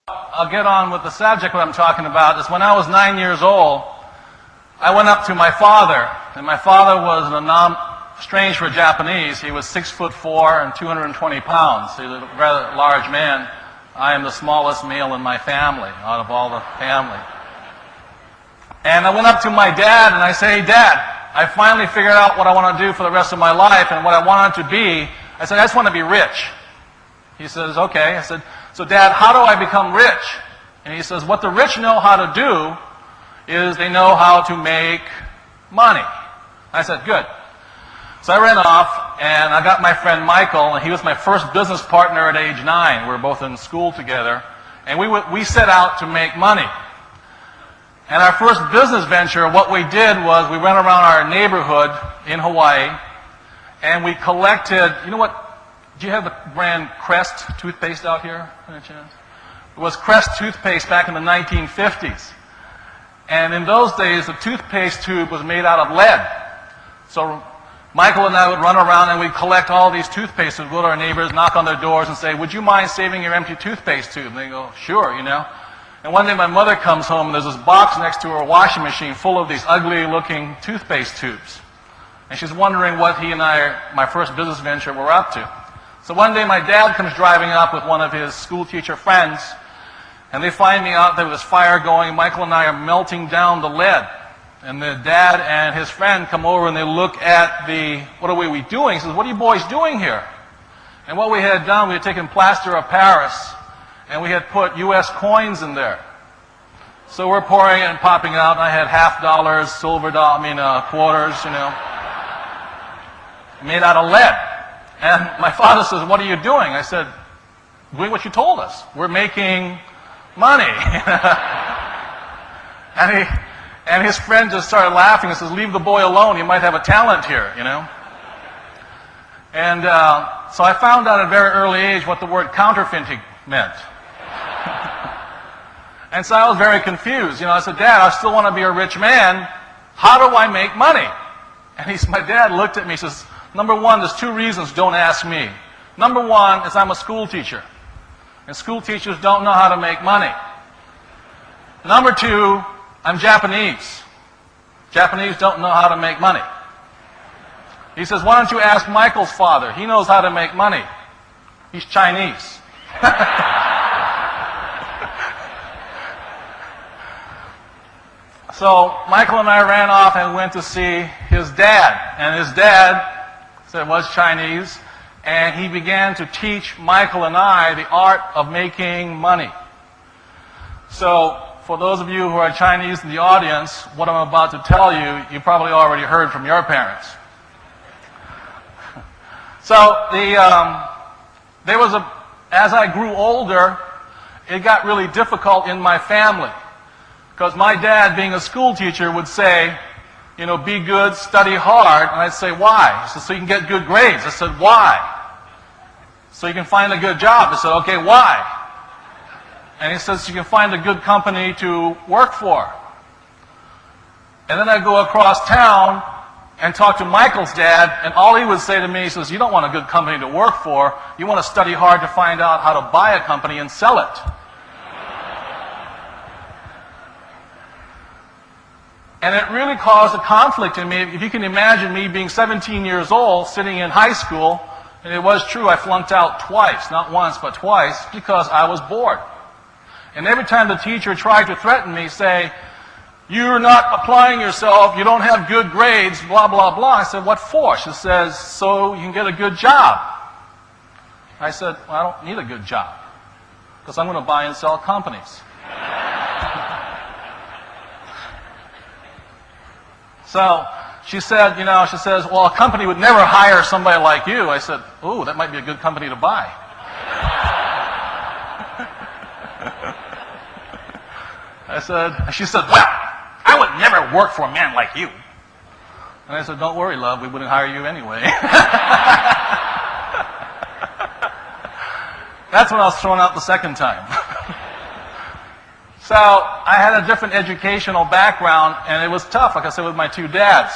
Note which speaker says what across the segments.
Speaker 1: I'll get on with the subject. What I'm talking about is when I was 9 years old, I went up to my father, and my father was strange for Japanese. He was 6'4" and 220 pounds. He was a rather large man. I am the smallest male in my family, out of all the family. And I went up to my dad and I said, "Hey, Dad, I finally figured out what I want to do for the rest of my life and what I wanted to be." I said, "I just want to be rich." He says, "Okay." I said, "So Dad, how do I become rich?" And he says, "What the rich know how to do is they know how to make money." I said, "Good." So I ran off and I got my friend Michael, and he was my first business partner at age 9. We were both in school together. And we set out to make money. And our first business venture, what we did was we went around our neighborhood in Hawaii and we collected, you know what, do you have the brand Crest toothpaste out here, by any chance? It was Crest toothpaste back in the 1950s. And in those days, the toothpaste tube was made out of lead. So Michael and I would run around and we'd collect all these toothpaste. We'd go to our neighbors, knock on their doors and say, "Would you mind saving your empty toothpaste tube?" And they go, "Sure," you know. And one day my mother comes home and there's this box next to her washing machine full of these ugly looking toothpaste tubes. And she's wondering what he and I, my first business venture, were up to. So one day my dad comes driving up with one of his school teacher friends, and they find me out there with this fire going. Michael and I are melting down the lead. And the dad and his friend come over and they look at what are we doing? He says, "What are you boys doing here?" And what we had done, we had taken plaster of Paris and we had put U.S. coins in there. So we're pouring it and popping it out, and I had $50, silver quarters, you know, made out of lead. And my father says, "What are you doing?" I said, "Doing what you told us. We're making money." And his friend just started laughing and says, "Leave the boy alone. He might have a talent here, you know." And so I found out at a very early age what the word counterfeiting meant. And so I was very confused. You know, I said, "Dad, I still want to be a rich man. How do I make money?" And my dad looked at me and says, "Number one, there's 2 reasons, don't ask me. Number one is I'm a school teacher. And school teachers don't know how to make money. Number 2, I'm Japanese. Japanese don't know how to make money." He says, "Why don't you ask Michael's father? He knows how to make money. He's Chinese." So Michael and I ran off and went to see his dad. And his dad was Chinese, and he began to teach Michael and I the art of making money. So for those of you who are Chinese in the audience, what I'm about to tell you, you probably already heard from your parents. So as I grew older, it got really difficult in my family. Because my dad, being a school teacher, would say, you know, "Be good, study hard." And I'd say, "Why?" He said, "So you can get good grades." I said, "Why?" "So you can find a good job." I said, "Okay, why?" And he says, "You can find a good company to work for." And then I go across town and talk to Michael's dad, and all he would say to me, he says, "You don't want a good company to work for. You want to study hard to find out how to buy a company and sell it." And it really caused a conflict in me. If you can imagine me being 17 years old, sitting in high school, and it was true, I flunked out twice, not once, but twice, because I was bored. And every time the teacher tried to threaten me, say, "You're not applying yourself, you don't have good grades, blah, blah, blah." I said, "What for?" She says, "So you can get a good job." I said, "Well, I don't need a good job, because I'm going to buy and sell companies." So she said, "Well, a company would never hire somebody like you." I said, "Ooh, that might be a good company to buy." She said, "Well, I would never work for a man like you." And I said, "Don't worry, love, we wouldn't hire you anyway." That's when I was thrown out the second time. So I had a different educational background, and it was tough, like I said, with my 2 dads.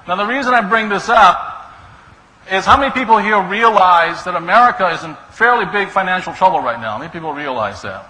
Speaker 1: Now the reason I bring this up is how many people here realize that America is in fairly big financial trouble right now? How many people realize that?